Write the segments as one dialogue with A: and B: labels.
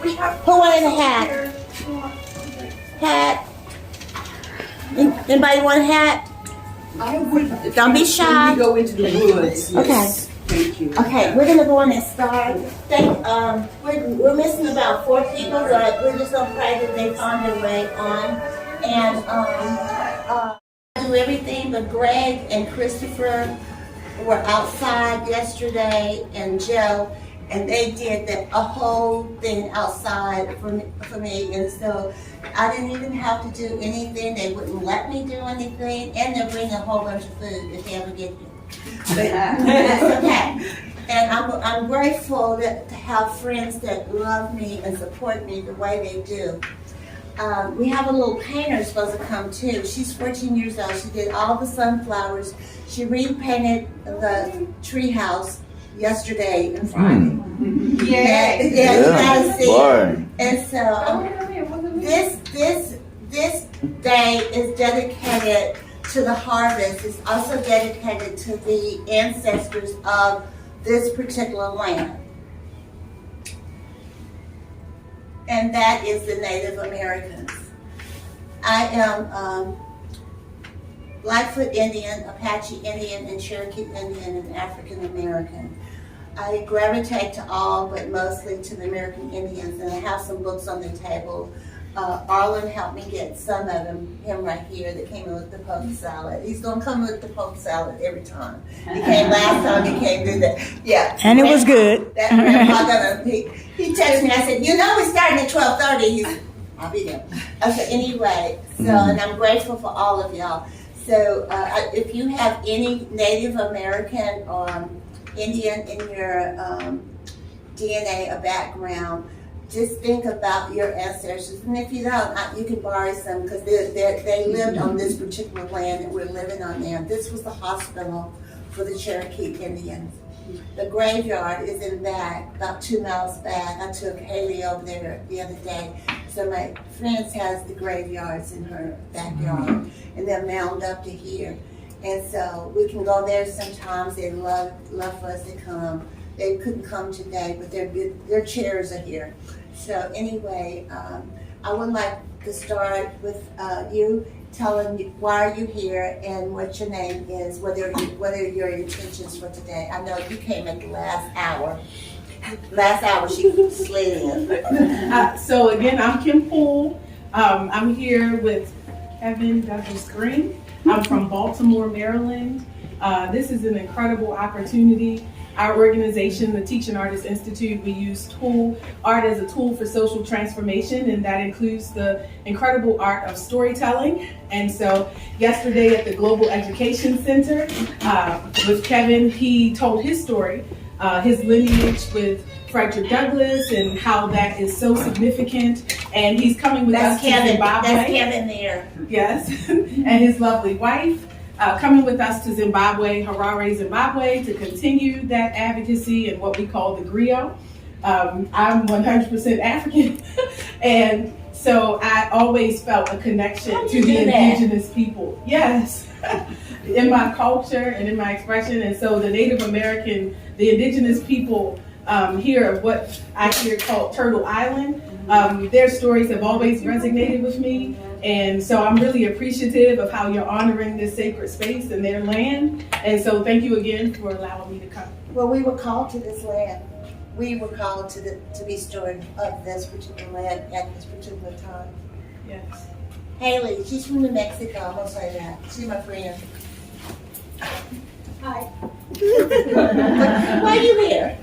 A: Who wanted a hat? Hat? Anybody want a hat?
B: I would.
A: Don't be shy.
B: We go into the woods.
A: Okay.
B: Yes. Thank you.
A: Okay, we're gonna go on and start. We're missing about 4 people, but we're just gonna pray that they find their way on. And do everything, but Greg and Christopher were outside yesterday, and Joe, and they did a whole thing outside for me, and so I didn't even have to do anything. They wouldn't let me do anything, and they'll bring a whole bunch of food if they ever get here. But that's okay. And I'm grateful to have friends that love me and support me the way they do. We have a little painter supposed to come too. She's 14 years old. She did all the sunflowers. She repainted the tree house yesterday and Friday. Yeah, you gotta see it. And so this day is dedicated to the harvest. It's also dedicated to the ancestors of this particular land. And that is the Native Americans. I am Blackfoot Indian, Apache Indian, and Cherokee Indian, and African American. I gravitate to all, but mostly to the American Indians, and I have some books on the table. Arlen helped me get some of them, him right here, that came in with the poke salad. He's gonna come with the poke salad every time. He came last time, he came to that. Yeah.
C: And it was good.
A: That grandpa he texted me, I said, you know we're starting at 12:30. He said, I'll be there. Okay, anyway, so, and I'm grateful for all of y'all. So if you have any Native American or Indian in your DNA or background, just think about your ancestors. And if you don't, you can borrow some, because they lived on this particular land and we're living on there. This was the hospital for the Cherokee Indians. The graveyard is in back, about 2 miles back. I took Haley over there the other day. So my friend has the graveyards in her backyard, and they're mound up to here. And so we can go there sometimes. They love for us to come. They couldn't come today, but their chairs are here. So anyway, I would like to start with you telling me why are you here and what your name is, what are your intentions for today. I know you came at the last hour. Last hour she slid in.
D: So again, I'm Kim Poole. I'm here with Kevin Douglas Green. I'm from Baltimore, Maryland. This is an incredible opportunity. Our organization, the Teaching Artists Institute, we use art as a tool for social transformation, and that includes the incredible art of storytelling. And so yesterday at the Global Education Center with Kevin, he told his story, his lineage with Frederick Douglass and how that is so significant. And he's coming with us to Zimbabwe.
A: That's Kevin there.
D: Yes, and his lovely wife. Coming with us to Zimbabwe, Harare, Zimbabwe, to continue that advocacy and what we call the griot. I'm 100% African, and so I always felt a connection to the indigenous people. Yes, in my culture and in my expression, and so the Native American, the indigenous people here of what I hear called Turtle Island, their stories have always resonated with me. And so I'm really appreciative of how you're honoring this sacred space and their land. And so thank you again for allowing me to come.
A: Well, we were called to this land. We were called to be steward of this particular land at this particular time.
D: Yes.
A: Haley, she's from New Mexico. I'm gonna say that. She's my friend. Hi. Why are you here?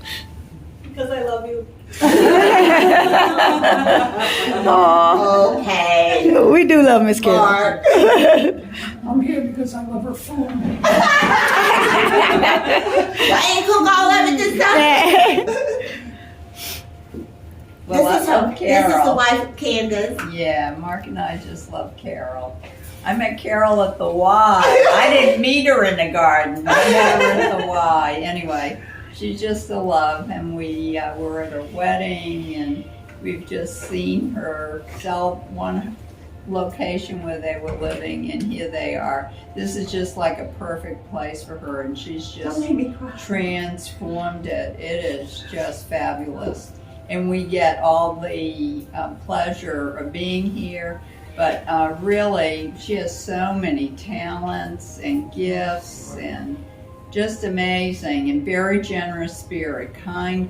E: Because I love you.
A: Okay.
C: We do love Miss Karen.
E: I'm here because I love her food.
A: I ain't cook all of it this time.
F: Well, I love Carol.
A: This is the wife of Candace.
F: Yeah, Mark and I just love Carol. I met Carol at the Y. I didn't meet her in the garden. I met her at the Y. Anyway, she's just a love, and we were at her wedding, and we've just seen her sell one location where they were living, and here they are. This is just like a perfect place for her, and she's just transformed it. It is just fabulous. and we get all the pleasure of being here. But really, she has so many talents and gifts and just amazing, and very generous spirit, kind,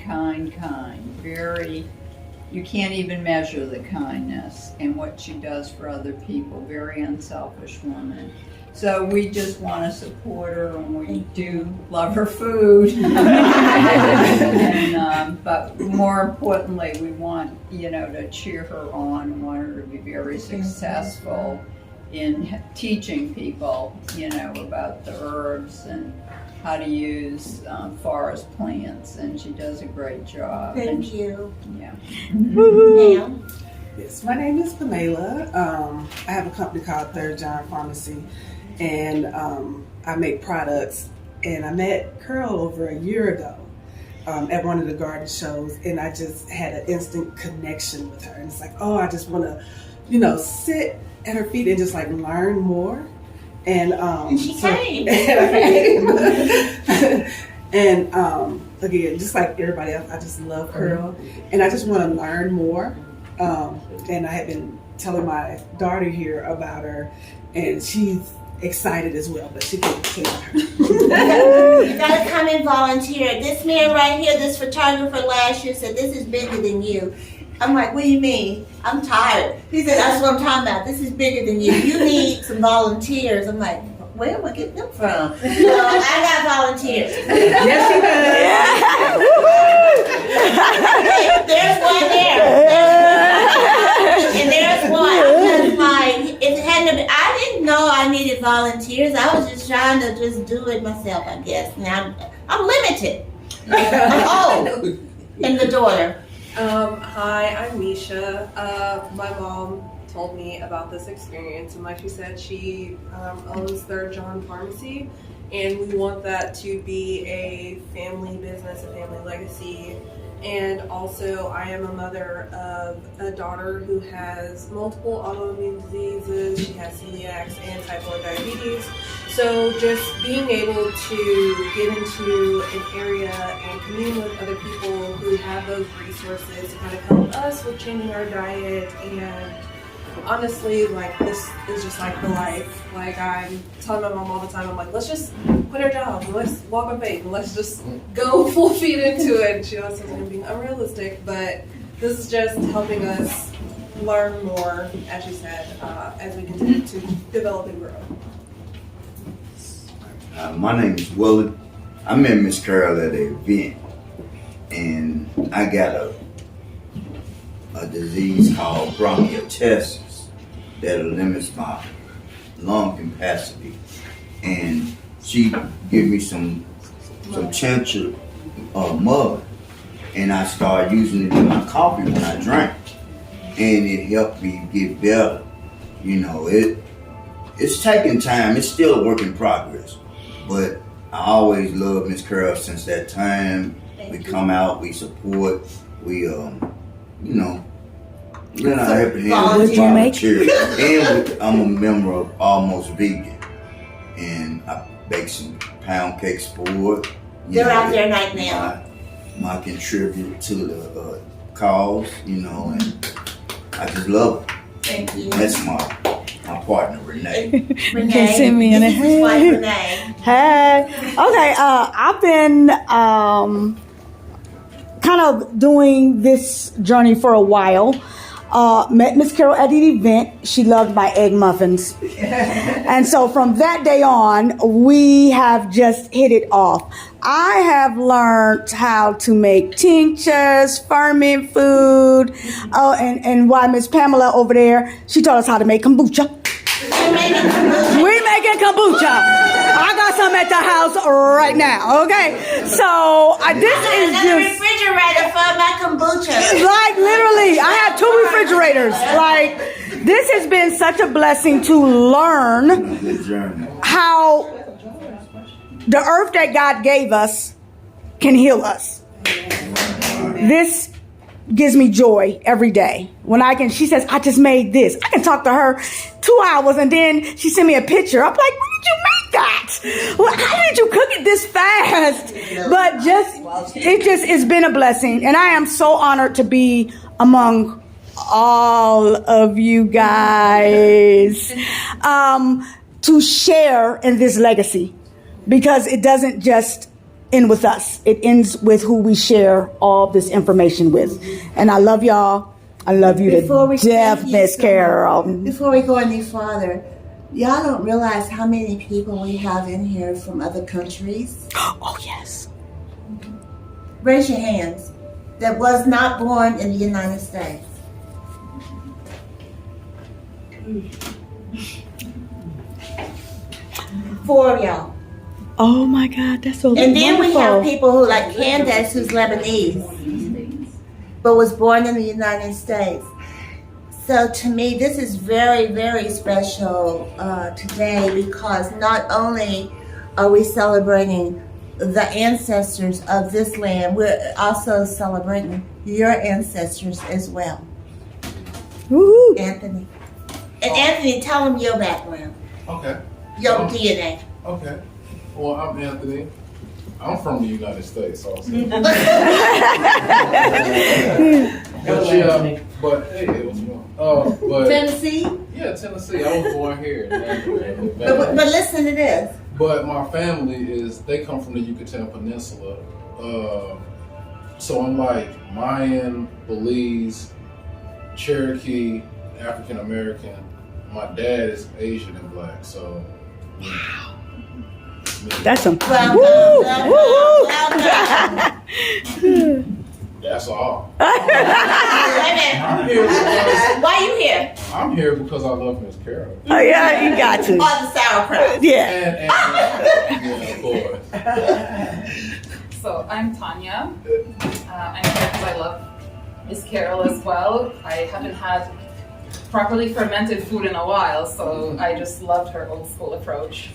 F: very, you can't even measure the kindness and what she does for other people, very unselfish woman. So we just want to support her, and we do love her food. And, but more importantly, we want, to cheer her on, and want her to be very successful in teaching people, about the herbs and how to use forest plants, and she does a great job.
A: Thank you.
F: Yeah.
A: Ma'am?
G: Yes, my name is Pamela. I have a company called Third John Pharmacy, and I make products. And I met Carol over a year ago at one of the garden shows, and I just had an instant connection with her. And it's like, oh, I just want to, sit at her feet and just like learn more. And
A: She came.
G: And again, just like everybody else, I just love Carol, and I just want to learn more. And I had been telling my daughter here about her, and she's excited as well, but she can't tell her.
A: You gotta come and volunteer. This man right here, this photographer last year said, this is bigger than you. I'm like, what do you mean? I'm tired. He said, that's what I'm talking about. This is bigger than you. You need some volunteers. I'm like, where am I getting them from? So I got volunteers.
G: Yes, she does.
A: There's one there. And there's one. I'm just like, if it hadn't been, I didn't know I needed volunteers. I was just trying to just do it myself, I guess. Now I'm limited. I'm old. And the daughter.
H: Hi, I'm Misha. My mom told me about this experience, and like she said, she owns Third John Pharmacy, and we want that to be a family business, a family legacy. And also, I am a mother of a daughter who has multiple autoimmune diseases. She has celiac and type 1 diabetes. So just being able to get into an area and commune with other people who have those resources to kind of help us with changing our diet. And honestly, like, this is just like the life. Like, I'm telling my mom all the time, I'm like, let's just quit our jobs and let's walk on faith and let's just go full feet into it. And she always says I'm being unrealistic, but this is just helping us learn more, as you said, as we continue to develop and grow.
I: My name is Willard. I met Miss Carol at an event, and I got a disease called bronchiectasis that limits my lung capacity. And she gave me some chinchilla mud, and I started using it in my coffee when I drank, and it helped me get better. It's taking time. It's still a work in progress, but I always loved Miss Carol since that time. We come out, we support, we we're not helping him with volunteer. And I'm a member of Almost Vegan, and I bake some pound cakes for it.
A: They're out there right now.
I: My contribute to the cause, and I just love it.
A: Thank you.
I: That's my partner, Renee.
A: Renee.
C: Can see me in
A: This
C: it.
A: is his wife, Renee.
C: Hey. Okay, I've been kind of doing this journey for a while. Met Miss Carol at the event. She loved my egg muffins. And so from that day on, we have just hit it off. I have learned how to make tinctures, ferment food. Oh, and why Miss Pamela over there, she taught us how to make kombucha. We're making kombucha. I got some at the house right now, okay? So this is
A: Another
C: just
A: refrigerator for my kombucha.
C: like literally, I have 2 refrigerators. Like, this has been such a blessing to learn
I: Good journey.
C: how the earth that God gave us can heal us. This gives me joy every day. When she says, I just made this. I can talk to her 2 hours and then she sent me a picture. I'm like, when did you make Scott, well, how did you cook it this fast? But it's been a blessing. And I am so honored to be among all of you guys, to share in this legacy, because it doesn't just end with us. It ends with who we share all this information with. And I love y'all. I love you to death, Miss Carol.
A: Before we go any farther, y'all don't realize how many people we have in here from other countries.
C: Oh, yes.
A: Raise your hands. That was not born in the United States. Four of y'all.
C: Oh my God, that's so
A: And then
C: wonderful.
A: we have people who, like Candace, who's Lebanese, but was born in the United States. So to me, this is very, very special today, because not only are we celebrating the ancestors of this land, we're also celebrating your ancestors as well.
C: Woo-hoo.
A: Anthony. And Anthony, tell them your background,
J: Okay.
A: your DNA.
J: Okay. Well, I'm Anthony. I'm from the United States also. But hey, it was fun. But
A: Tennessee?
J: yeah, Tennessee. I was born here.
A: But listen to this.
J: But my family they come from the Yucatan Peninsula. So I'm like Mayan, Belize, Cherokee, African American. My dad is Asian and black, so. Wow.
C: That's some.
A: Well
C: Woo!
A: done,
C: Woo-hoo.
A: well done.
J: That's all.
A: Wait a minute.
J: I'm here because
A: Why you here?
J: I'm here because I love Miss Carol.
C: Oh yeah, you got to.
A: On the sauerkraut.
C: Yeah.
J: And yeah, of course.
K: So I'm Tanya. I'm here because I love Miss Carol as well. I haven't had properly fermented food in a while, so I just loved her old school approach.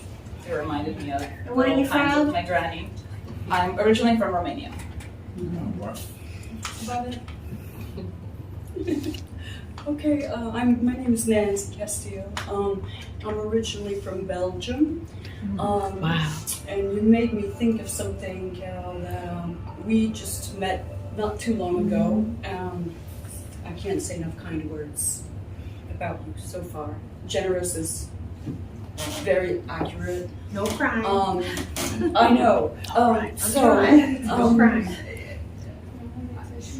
K: It reminded me of
A: Where are you
K: times
A: from?
K: with my granny. I'm originally from Romania.
E: Okay, my name is Nancy Castillo. I'm originally from Belgium.
C: Wow.
E: And you made me think of something, Carol, that we just met not too long ago. I can't say enough kind words about you so far. Generous is very accurate.
A: No crying.
E: I know.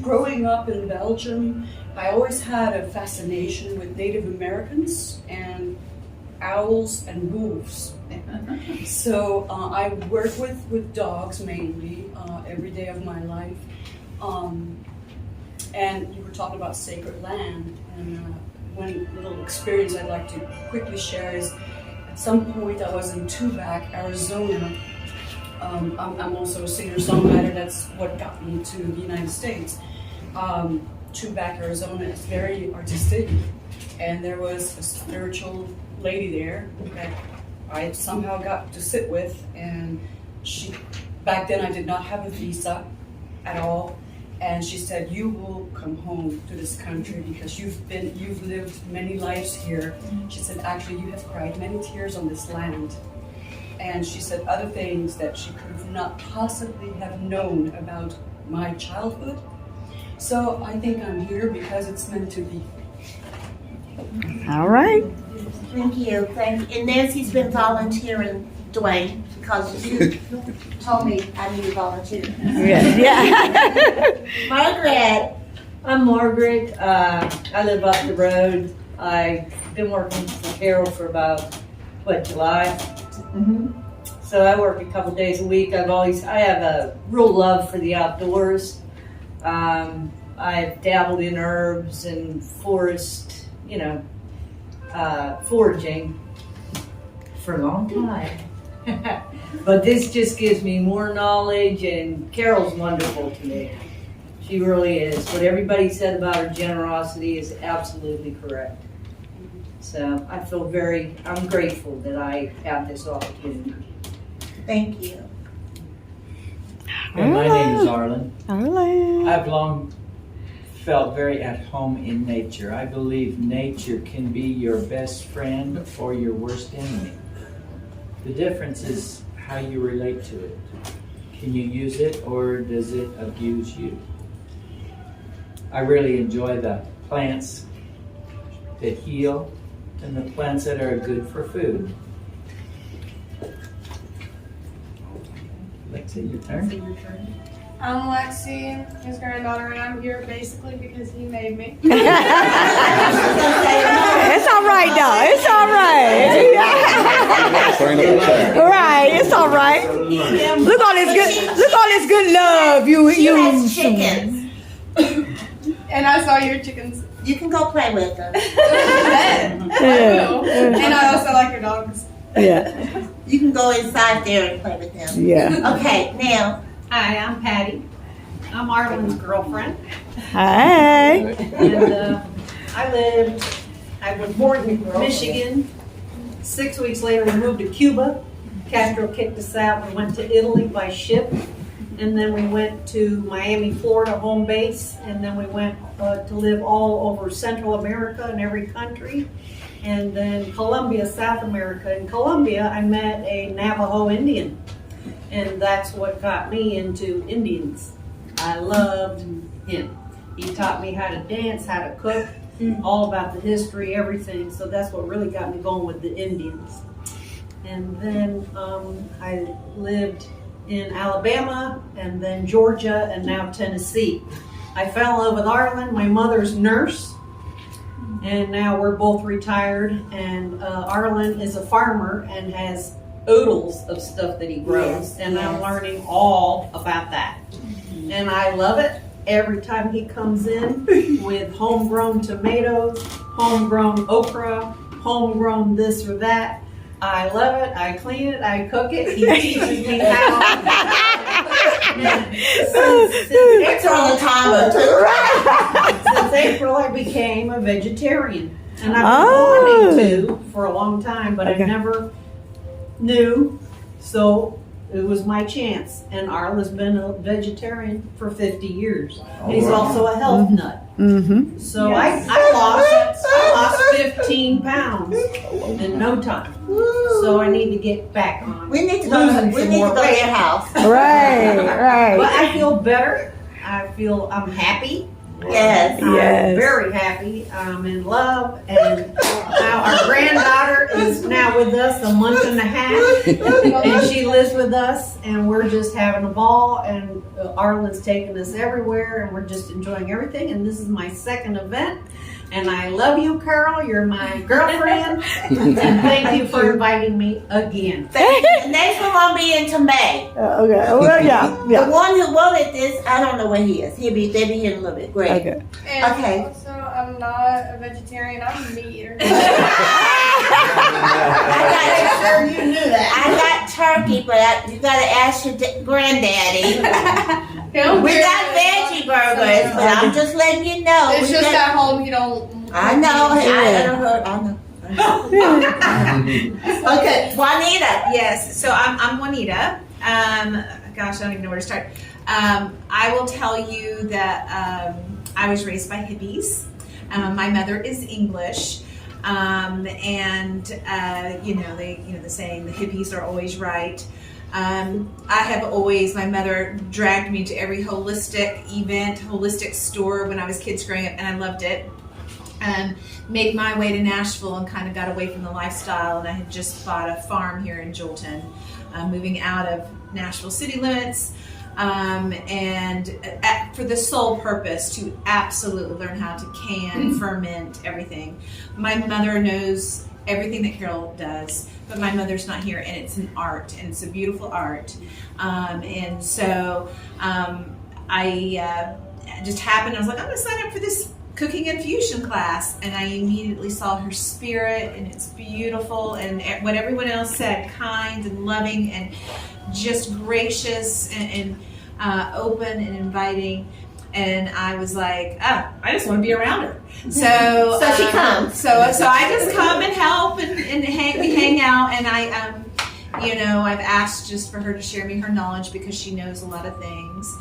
E: Growing up in Belgium, I always had a fascination with Native Americans and owls and wolves. So I work with dogs mainly every day of my life. And you were talking about sacred land, and one little experience I'd like to quickly share is at some point I was in Tubac, Arizona. I'm also a singer-songwriter. That's what got me to the United States. Tubac, Arizona is very artistic, and there was a spiritual lady there that I somehow got to sit with, and back then I did not have a visa at all, and she said, "You will come home to this country because you've lived many lives here." She said, "Actually, you have cried many tears on this land." And she said other things that she could have not possibly have known about my childhood. So I think I'm here because it's meant to be.
C: All right.
A: Thank you. And Nancy's been volunteering, Dwayne, because you told me I need to volunteer.
C: Yeah.
A: Margaret.
L: I'm Margaret. I live up the road. I've been working for Carol for about, July?
A: Mm-hmm.
L: So I work a couple days a week. I have a real love for the outdoors. I've dabbled in herbs and forest, foraging for a long time. But this just gives me more knowledge, and Carol's wonderful to me. She really is. What everybody said about her generosity is absolutely correct. So I'm grateful that I have this opportunity.
A: Thank you.
M: And my name is Arlen.
C: Arlen.
M: I've long felt very at home in nature. I believe nature can be your best friend or your worst enemy. The difference is how you relate to it. Can you use it or does it abuse you? I really enjoy the plants that heal and the plants that are good for food. Lexi, your turn.
N: I'm Lexi, his granddaughter, and I'm here basically because he made me.
C: It's all right, though. It's all right. Right, it's all right. Look all this good love.
A: She has chickens.
N: And I saw your chickens.
A: You can go play with them.
N: I will. And I also like your dogs.
C: Yeah.
A: You can go inside there and play with them.
C: Yeah.
A: Okay, now.
O: Hi, I'm Patty. I'm Arlen's girlfriend.
C: Hi.
O: And I was born in Michigan. 6 weeks later, we moved to Cuba. Castro kicked us out. We went to Italy by ship. And then we went to Miami, Florida, home base. And then we went to live all over Central America in every country. And then Colombia, South America. In Colombia, I met a Navajo Indian. And that's what got me into Indians. I loved him. He taught me how to dance, how to cook, all about the history, everything. So that's what really got me going with the Indians. And then I lived in Alabama, and then Georgia, and now Tennessee. I fell in love with Arlen, my mother's nurse, and now we're both retired. And Arlen is a farmer and has oodles of stuff that he grows, and I'm learning all about that. And I love it. Every time he comes in with homegrown tomatoes, homegrown okra, homegrown this or that, I love it. I clean it. I cook it. He teaches me how.
A: It's all the time, too.
O: Since April, I became a vegetarian, and I've been wanting to for a long time, but I never knew. So it was my chance. And Arla's been a vegetarian for 50 years. He's also a health nut.
C: Mm-hmm.
O: So I lost 15 pounds in no time. So I need to get back on.
A: We need to go to your house.
C: Right.
O: But I feel better. I'm happy.
A: Yes.
O: I'm very happy. I'm in love. And now our granddaughter is now with us a month and a half. And she lives with us. And we're just having a ball. And Arlen's taking us everywhere. And we're just enjoying everything. And this is my second event. And I love you, Carol. You're my girlfriend. And thank you for inviting me again.
A: Thank you. The next one won't be until May.
C: Okay. Well, yeah.
A: The one who wanted this, I don't know where he is. They'll be here in a little bit. Great.
C: Okay.
N: And
A: Okay.
N: also, I'm not a vegetarian. I'm a meat eater.
A: I got turkey, but you got to ask your granddaddy. We got veggie burgers, but I'm just letting you know.
N: It's just at home you don't.
A: I know. I know. Okay, Juanita.
P: Yes, so I'm Juanita. Gosh, I don't even know where to start. I will tell you that I was raised by hippies. My mother is English, and the saying, the hippies are always right. My mother dragged me to every holistic event, holistic store when I was kids growing up, and I loved it. Made my way to Nashville and kind of got away from the lifestyle, and I had just bought a farm here in Jolton, moving out of Nashville city limits, for the sole purpose to absolutely learn how to can, ferment, everything. My mother knows everything that Carol does, but my mother's not here, and it's an art, and it's a beautiful art. I just happened, I was like, I'm gonna sign up for this cooking and fusion class, and I immediately saw her spirit, and it's beautiful, and what everyone else said, kind and loving and just gracious and open and inviting. And I was like, I just want to be around her. So
A: she comes.
P: So I just come and help and we hang out. And I've asked just for her to share me her knowledge because she knows a lot of things.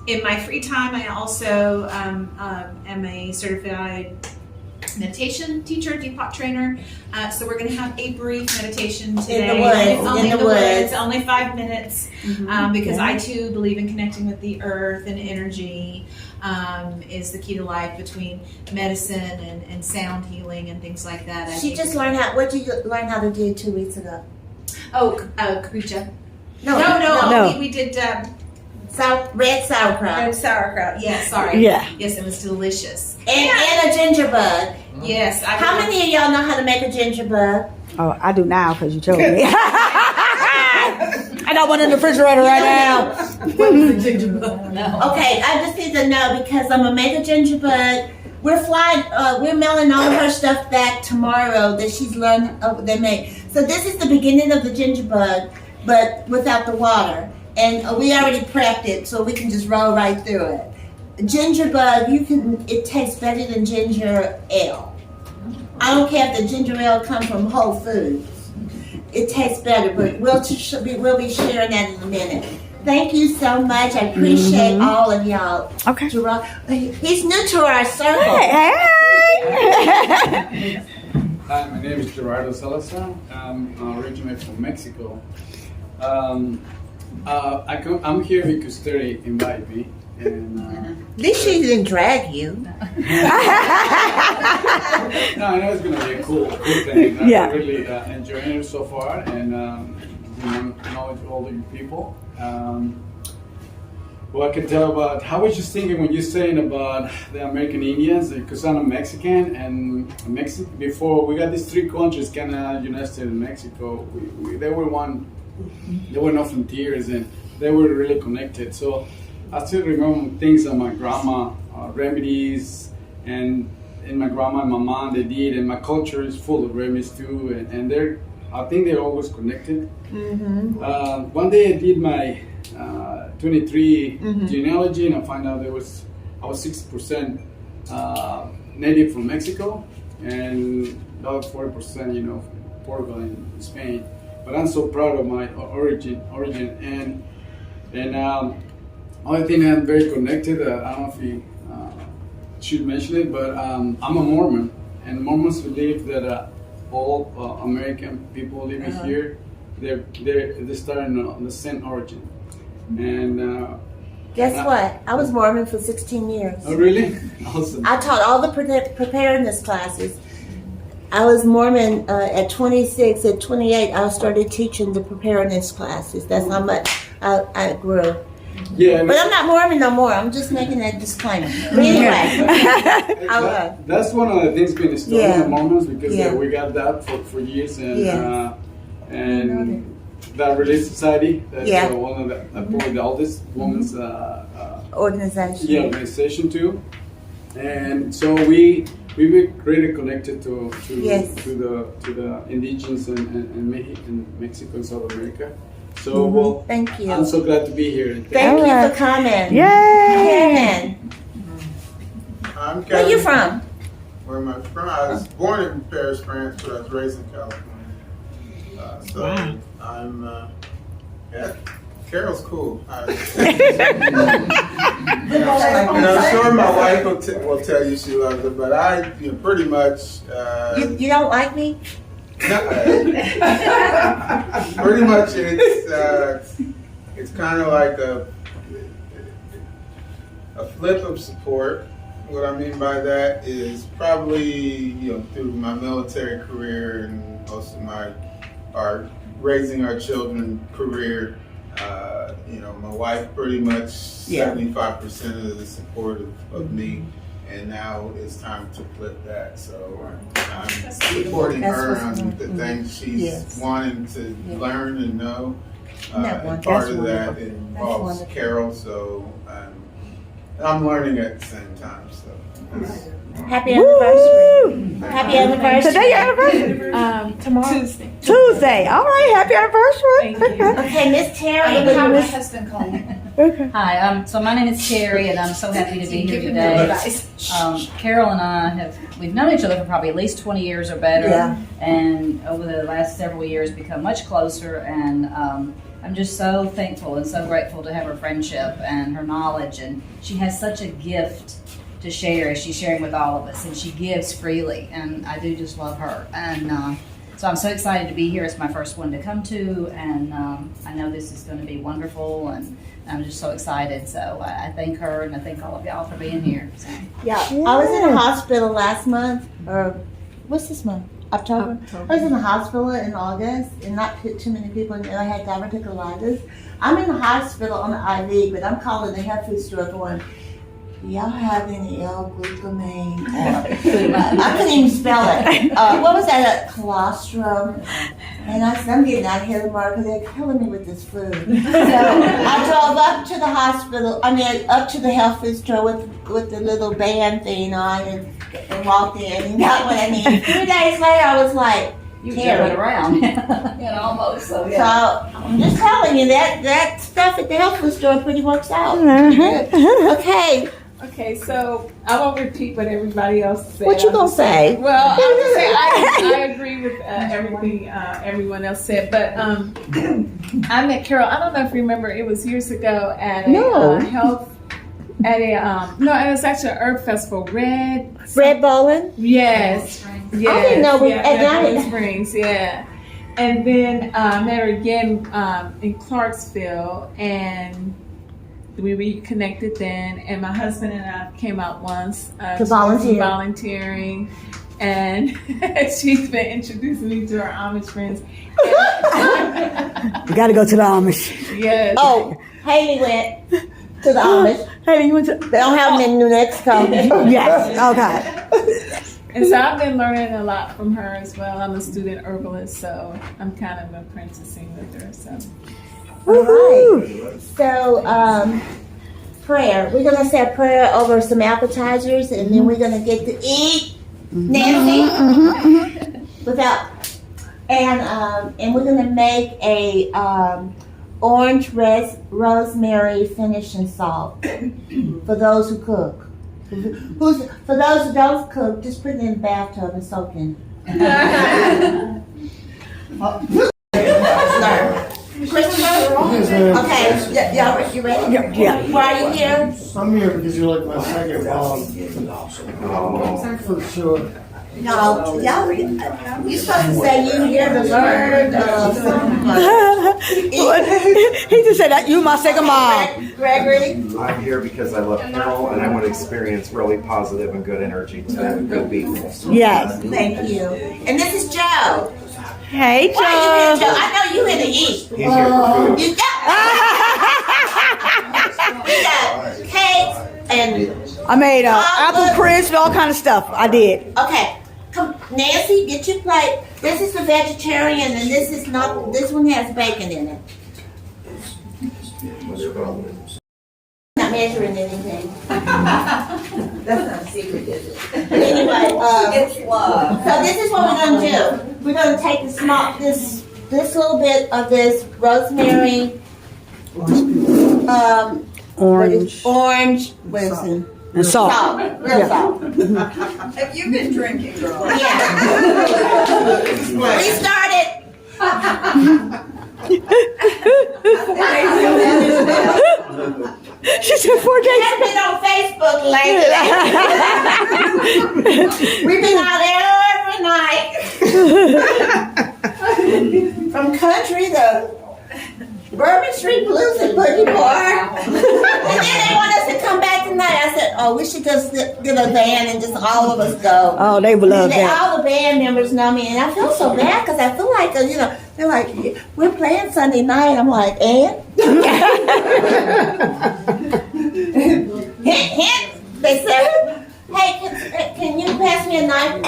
P: In my free time, I also am a certified meditation teacher, Deepak trainer. So we're going to have a brief meditation today.
A: In the woods,
P: It's only
A: in the woods.
P: only 5 minutes, because I too believe in connecting with the earth and energy. Is the key to life between medicine and sound healing and things like that.
A: She just learned how. What did you learn how to do 2 weeks ago?
P: Kombucha.
A: No.
P: We did
A: red sauerkraut.
P: red sauerkraut. Yes, sorry.
C: Yeah.
P: Yes, it was delicious.
A: And a ginger bug.
P: Yes.
A: How many of y'all know how to make a ginger bug?
C: Oh, I do now because you told me. I got one in the refrigerator right now.
A: Okay, I just need to know because I'm gonna make a ginger bug. We're flying. We're mailing all of her stuff back tomorrow that she's learned. They make. So this is the beginning of the ginger bug, but without the water. And we already prepped it, so we can just roll right through it. Ginger bug, it tastes better than ginger ale. I don't care if the ginger ale comes from Whole Foods. It tastes better, but we'll be sharing that in a minute. Thank you so much. I appreciate all of y'all.
C: Okay.
A: Gerard, he's new to our circle.
C: Hey.
Q: Hi, my name is Gerardo Salazar. I'm originally from Mexico. I'm here because Terry invited me. And,
A: At least she didn't drag you.
Q: no, I know it's going to be a cool thing.
C: Yeah.
Q: I'm really enjoying it so far and knowledge all the people. What I can tell about, how was you thinking when you're saying about the American Indians? Because I'm a Mexican, and before we got these 3 countries, Canada, United States, and Mexico, they were no frontiers, and they were really connected. So I still remember things that my grandma, remedies, and my grandma and my mom, they did, and my culture is full of remedies too, and I think they're always connected. One day I did my 23 genealogy, and I found out I was 60% native from Mexico, and about 40%, Portugal and Spain. But I'm so proud of my origin, and only thing I'm very connected. I don't know if you should mention it, but I'm a Mormon, and Mormons believe that all American people living here, they're starting on the same origin. And
A: Guess what? I was Mormon for 16 years.
Q: Oh, really? Awesome.
A: I taught all the preparedness classes. I was Mormon at 26. At 28, I started teaching the preparedness classes. That's how much I grew.
Q: Yeah,
A: but I'm not Mormon no more. I'm just making that disclaimer. But anyway,
Q: that's one of the things being stolen in the Mormons, because we got that for years, and that Relief Society, that's one of probably the oldest women's
A: organization.
Q: Yeah, organization too. And so we were really connected to the indigenous and Mexico and South America. So well,
A: thank you.
Q: I'm so glad to be here.
A: Thank you for coming.
C: Yay!
R: I'm Kevin.
A: Where you from?
R: Where am I from? I was born in Paris, France, but I was raised in California. I'm, Carol's cool. I'm sure my wife will tell you she loves her, but I pretty much...
A: you don't like me?
R: Pretty much it's kind of like a flip of support. What I mean by that is probably through my military career and most of our raising our children career, my wife pretty much 75% of the support of me, and now it's time to flip that. So I'm supporting her on the things she's wanting to learn and know. And part of that involves Carol, so I'm learning at the same time. So
A: happy anniversary! Happy anniversary!
C: Today your anniversary?
N: Tomorrow.
C: Tuesday. All right. Happy anniversary.
A: Okay, Miss Terry.
N: My husband called me.
S: Hi, so my name is Terry, and I'm so happy to be here today. Carol and I we've known each other for probably at least 20 years or better, and over the last several years become much closer, and I'm just so thankful and so grateful to have her friendship and her knowledge, and she has such a gift to share as she's sharing with all of us, and she gives freely, and I do just love her. And so I'm so excited to be here. It's my first one to come to, and I know this is going to be wonderful, and I'm just so excited. So I thank her, and I thank all of y'all for being here. So.
A: Yeah, I was in the hospital last month, or what's this month? October. I was in the hospital in August, and not too many people knew I had diverticulitis. I'm in the hospital on the IV, but I'm calling the health food store going, do y'all have any L-glutamine? I couldn't even spell it. What was that? Colostrum. And I said, I'm getting out of here tomorrow because they're killing me with this food. So I drove up to the hospital, up to the health food store with the little band thing on and walked in and got what I needed. 3 days later, I was like,
S: you jumping around. Almost. So, yeah.
A: So I'm just telling you that stuff at the health food store pretty works out.
T: Okay, so I won't repeat what everybody else said.
A: What you gonna say?
T: Well, I'm gonna say I agree with everything everyone else said, but I met Carol. I don't know if you remember, it was years ago at a health. It was actually an herb festival. Red
A: Bowling?
T: Yes.
A: I didn't know we
T: at Red Springs, yeah. And then I met her again in Clarksville, and we reconnected then. And my husband and I came out once
A: to volunteer.
T: Volunteering. And she's been introducing me to her Amish friends.
C: We got to go to the Amish.
T: Yes.
A: Oh, Haley went to the Amish.
C: Haley went to.
A: They don't have them in New Mexico.
C: Yes. Okay.
T: And so I've been learning a lot from her as well. I'm a student herbalist, so I'm kind of apprenticing with her. So.
A: All right. So, prayer. We're gonna say a prayer over some appetizers, and then we're gonna get to eat, Nancy. And we're gonna make a orange rosemary finishing salt for those who cook. For those who don't cook, just put it in the bathtub and soak in it. Christopher? Okay, y'all, you ready?
C: Yeah.
A: Why are you here?
U: I'm here because you're like my second mom. For sure.
A: No, y'all, you're supposed to say you here to learn.
C: He just said that you my second mom.
A: Gregory?
V: I'm here because I love Carol and I want to experience really positive and good energy to go be.
C: Yes.
A: Thank you. And this is Joe.
C: Hey, Joe.
A: Why are you here, Joe? I know you here to eat.
V: He's here for food.
A: You got cakes and
C: I made apple crisp, all kind of stuff. I did.
A: Okay. Come, Nancy, get your plate. This is the vegetarian, and this is not. This one has bacon in it. Not measuring anything. That's not a secret, is it? But anyway,
F: it's love.
A: So this is what we're gonna do. We're gonna take this little bit of this rosemary, orange, what is it?
C: And salt.
A: Real salt.
F: Have you been drinking, girl?
A: Yeah. Restart it.
C: She said 4 days.
A: I've been on Facebook lately. We've been out every night. From country to Bourbon Street Blues and Boogie Bar. And then they want us to come back tonight. I said, oh, we should just get a van and just all of us go.
C: Oh, they would love that.
A: All the band members know me, and I feel so bad because I feel like, they're like, we're playing Sunday night. I'm like, and? Hint. They said, hey, can you pass me a knife,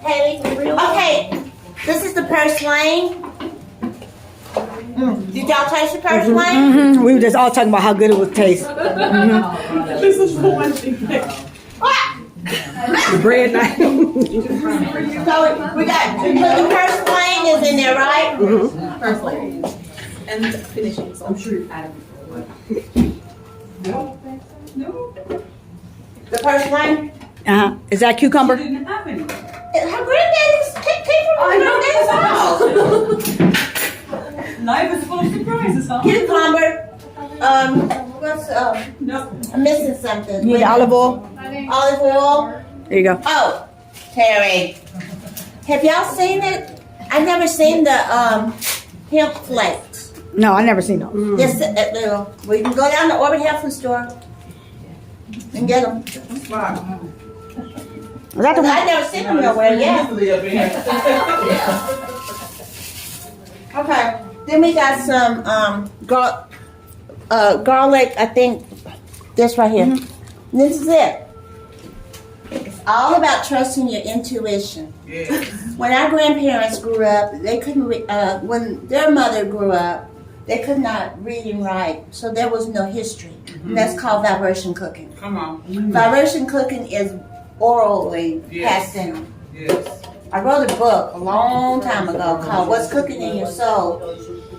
A: Haley? Okay, this is the purslane. Did y'all taste the purslane?
C: Mm-hmm. We were just all talking about how good it would taste.
T: Mm-hmm. This is the one thing.
C: The bread knife.
A: So we got the purslane is in there, right?
C: Mm-hmm.
T: Purslane. And the finishing salt. I'm sure you've had it before. No.
A: The purslane?
C: Is that cucumber?
T: Didn't have any.
A: Her granddaddy's came from her granddaddy's house.
T: Life is full of surprises, huh?
A: Cucumber. What's
T: No.
A: I'm missing something.
C: You need olive oil?
N: I think
A: olive oil.
C: There you go.
A: Oh, Terry, have y'all seen it? I've never seen the hemp flakes.
C: No, I never seen those.
A: Yes, that little. Well, you can go down to Orbit Health Food Store and get them.
C: Is that the one?
A: I've never seen them nowhere yet. Okay, then we got some garlic. I think this right here. This is it. It's all about trusting your intuition. When our grandparents grew up, they couldn't. When their mother grew up, they could not read and write, so there was no history. And that's called vibration cooking.
B: Come on.
A: Vibration cooking is orally passed down.
B: Yes.
A: I wrote a book a long time ago called What's Cooking in Your Soul.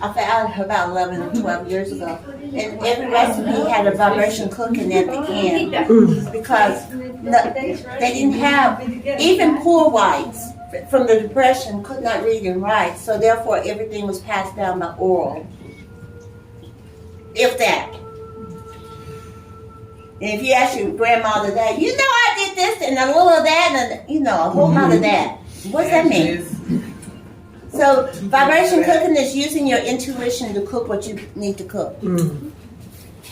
A: I found it about 11 or 12 years ago. And every recipe had a vibration cooking at the end. Because they didn't have, even poor whites from the Depression could not read and write. So therefore everything was passed down by oral. If that. And if you ask your grandma today, you know I did this and a little of that and a whole lot of that. What does that mean? So vibration cooking is using your intuition to cook what you need to cook.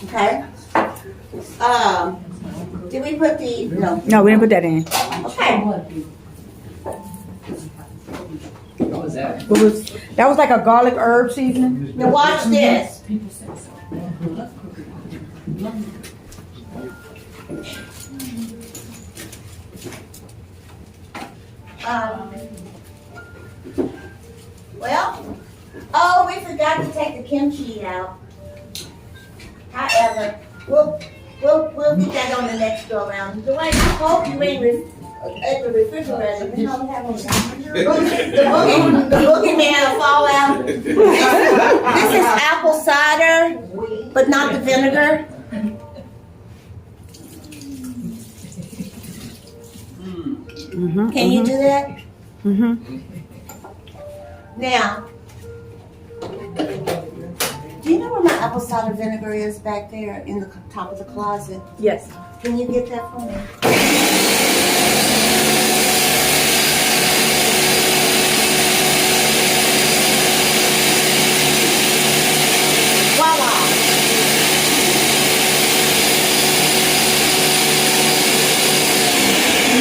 A: Okay? Did we put the no?
C: No, we didn't put that in.
A: Okay.
M: What was that?
C: That was like a garlic herb seasoning.
A: Now watch this. Well, we forgot to take the kimchi out. However, we'll get that on the next go around. Dwayne, I hope you ain't at the refrigerator. The boogeyman will fall out. This is apple cider, but not the vinegar. Can you do that? Now, do you know where my apple cider vinegar is back there in the top of the closet?
C: Yes.
A: Can you get that for me? Voila!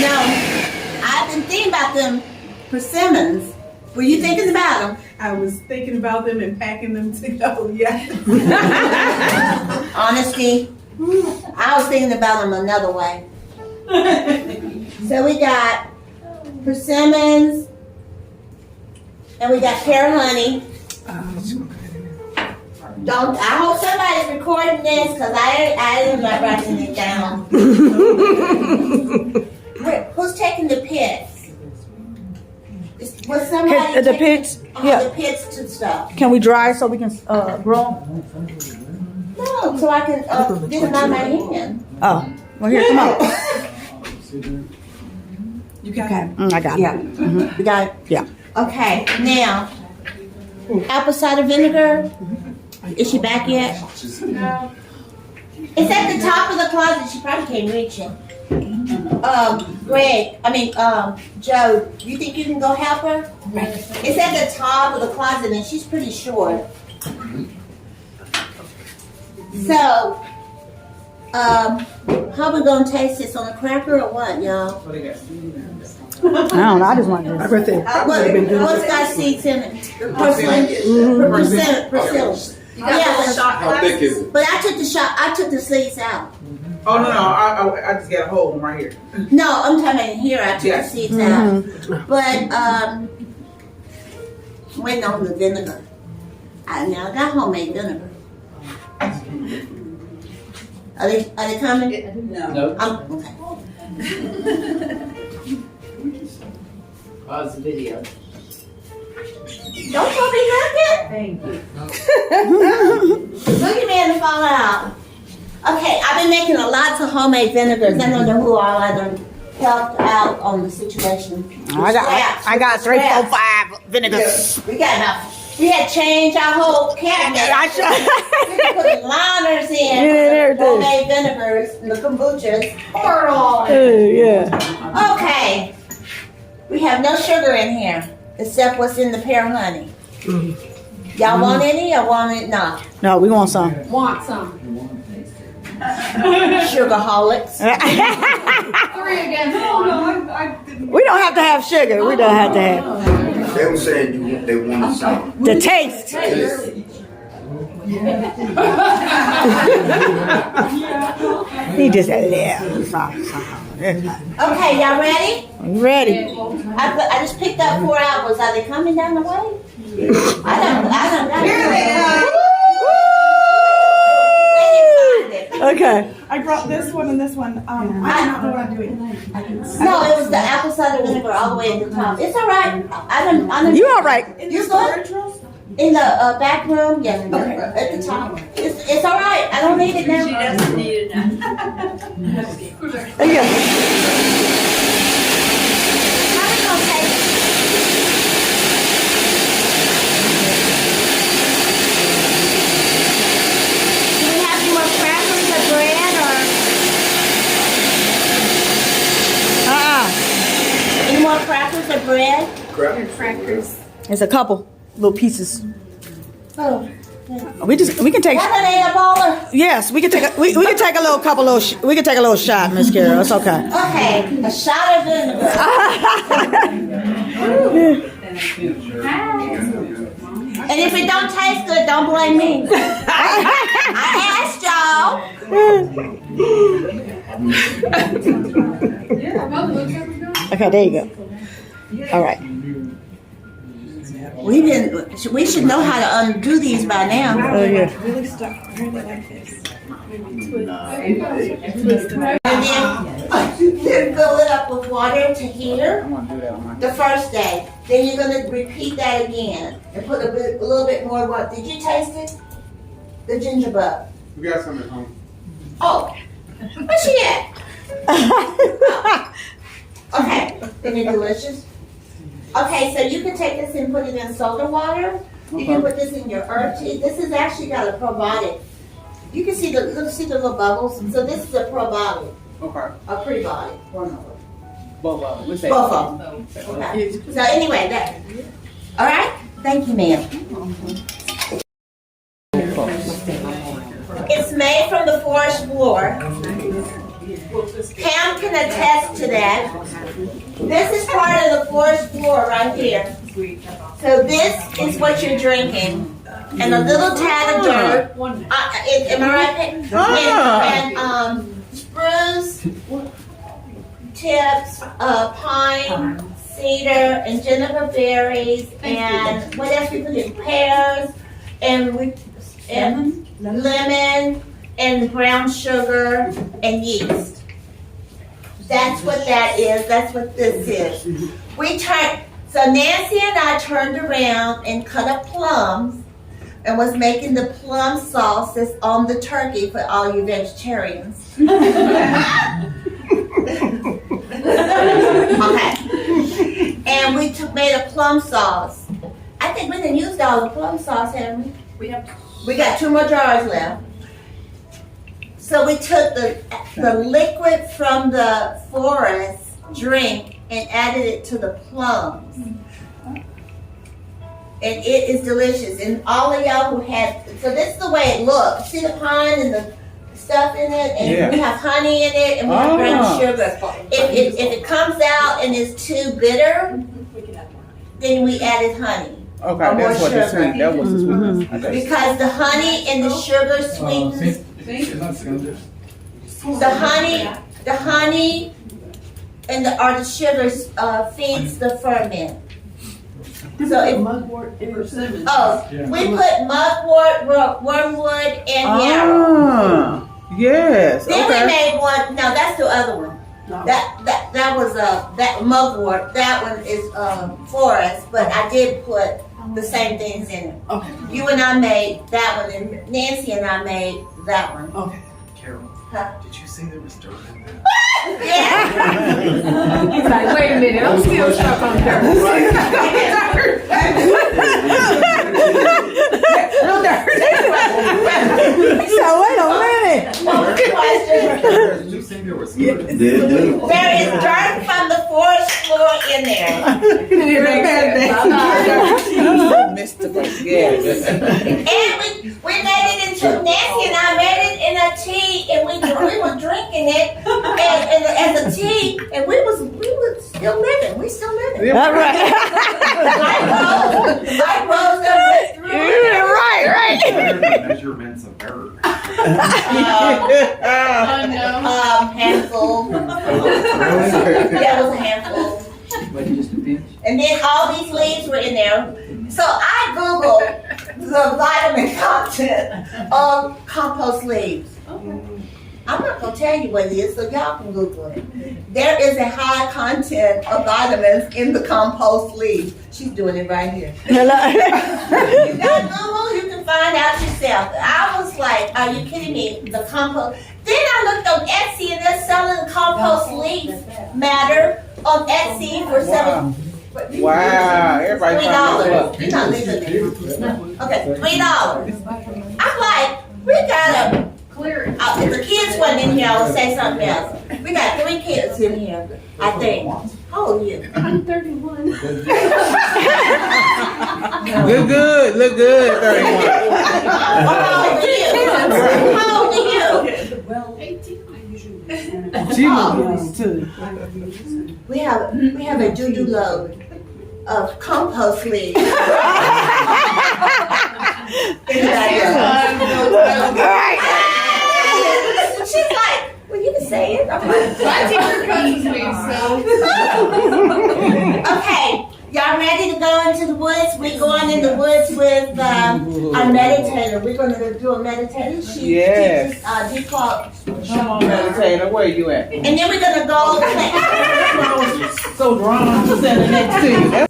A: No, I've been thinking about them persimmons. Were you thinking about them?
B: I was thinking about them and packing them to go, yeah.
A: Honesty, I was thinking about them another way. So we got persimmons, and we got pear honey. I hope somebody's recording this because I am not writing it down. Who's taking the pits? Was somebody
C: The pits? Yeah.
A: The pits to stuff.
C: Can we dry so we can grow?
A: No, so I can get them out of my hand.
C: Oh, well here, come on.
B: You got
C: it? I got it.
A: Yeah. You got it?
C: Yeah.
A: Okay, now, apple cider vinegar. Is she back yet?
N: No.
A: It's at the top of the closet. She probably can't reach it. Joe, you think you can go help her? It's at the top of the closet and she's pretty short. So, how we gonna taste this, on a cracker or what, y'all?
C: I don't know. I just want this.
A: What's got seeds in it? Persimmon.
R: How thick is it?
A: But I took the seeds out.
B: Oh, no, I just got a whole one right here.
A: No, I'm talking about in here. I took the seeds out. But, waiting on the vinegar. I got homemade vinegar. Are they coming?
M: No.
A: Okay.
M: Pause the video.
A: Don't you be looking.
M: Thank you.
A: Look at me and fall out. Okay, I've been making lots of homemade vinegars. I don't know who all I done helped out on the situation.
C: I got 3, 4, 5 vinegars.
A: We got enough. We had changed our whole cabinet. We put liners in,
C: Yeah,
A: the homemade vinegars, and the kombuchas. Pour it all in.
C: Yeah.
A: Okay. We have no sugar in here, except what's in the pear honey. Y'all want any or want it not?
C: No, we want some.
A: Want some. Sugarholics.
N: 3 against 1.
C: We don't have to have sugar. We don't have to have
I: They were saying they wanted some.
C: the taste. He just
A: Okay, y'all ready?
C: ready.
A: I just picked up 4 apples. Are they coming down the way? I don't.
B: Here they are.
C: Okay.
B: I brought this one and this one. I do not know what I'm doing.
A: No, it was the apple cider vinegar all the way at the top. It's all right. I don't.
C: You all right?
A: You good? In the back room, yeah, at the top. It's all right. I don't need it now.
F: She doesn't need it now.
C: There you go.
A: Do we have any more crackers or bread or? Any more crackers or bread?
C: Crackers. There's a couple little pieces.
A: Oh.
C: We can take.
A: That ain't a baller.
C: Yes, we can take we can take a little couple little we can take a little shot, Miss Carol. It's okay.
A: Okay, a shot of vinegar. And if it don't taste good, don't blame me. I asked y'all.
C: Okay, there you go. All right.
A: We should know how to undo these by now.
C: Oh yeah.
B: Really stuck. Really like this.
A: And then fill it up with water to heater the first day. Then you're gonna repeat that again and put a little bit more water. Did you taste it? The ginger buck.
R: We got some at home.
A: Oh, where's she at? Okay, isn't it delicious? Okay, so you can take this and put it in soda water. You can put this in your herb tea. This has actually got a probiotic. You can see the little bubbles. So this is a probiotic,
B: Okay.
A: a prebiotic.
B: Both of them.
A: Both of them. Okay. So anyway, that. All right. Thank you, ma'am. It's made from the forest floor. Pam can attest to that. This is part of the forest floor right here. So this is what you're drinking. And a little tad of dirt. Am I right, Pam? And spruce tips, pine, cedar, and juniper berries, and what else we put in? Pears, and lemon, and brown sugar, and yeast. That's what that is. That's what this is. So Nancy and I turned around and cut up plums and was making the plum sauce that's on the turkey for all you vegetarians. Okay. And we made a plum sauce. I think we didn't use all the plum sauce, have we? We got 2 more jars left. So we took the liquid from the forest drink and added it to the plums. And it is delicious. And all of y'all who had, so this is the way it looks. See the pine and the stuff in it? And we have honey in it and we have brown sugar. If it comes out and is too bitter, then we added honey.
B: Okay,
A: or more
B: that's what they're
A: sugar.
B: saying. That was the sweetness. Okay.
A: Because the honey and the sugar sweetens. The honey and the sugar feeds the ferment. So if
B: mugwort and persimmon.
A: we put mugwort, wormwood, and yarrow.
B: Yes.
A: Then we made one. No, that's the other one. No. That was that mugwort. That one is forest, but I did put the same things in it.
B: Okay.
A: You and I made that one, and Nancy and I made that one.
B: Okay.
U: Carol, did you say there was dirt in there?
T: He's like, wait a minute, I'm still stuck on dirt.
C: wait a minute.
A: One question.
U: Did you say there was
I: Did do.
A: There is dirt from the forest floor in there.
B: Mystical, yes.
A: And we made it into Nancy and I made it in a tea, and we were drinking it and as a tea, and we were still living. We still living.
C: All right.
A: Light rose and went through.
C: Right.
V: Measurements of error.
A: Handful. That was a handful. And then all these leaves were in there. So I Googled the vitamin content of compost leaves. I'm not going to tell you what it is, so y'all can Google it. There is a high content of vitamins in the compost leaves. She's doing it right here. You got Google, you can find out yourself. I was like, are you kidding me? The compost. Then I looked on Etsy and they're selling compost leaf matter on Etsy for $7.
B: Wow, everybody
A: $3. You're not leaving it. Okay, $3. I'm like, we got a clear. If the kids wasn't in here, I would say something else. We got 3 kids in here, I think. How old are you?
N: I'm 31.
B: Look good, look good, 31.
A: How old are you? How old are you?
E: Well, 18. I usually
B: She was too.
A: We have a doo-doo load of compost leaves. She's like, well, you can say it. I'm like,
N: My teacher coaches me, so.
A: Okay, y'all ready to go into the woods? We're going in the woods with our meditator. We're going to do a meditation. She
B: Yes.
A: teaches default.
B: Come on, meditator, where you at?
A: And then we're going to go.
B: So drawn to standing next to you.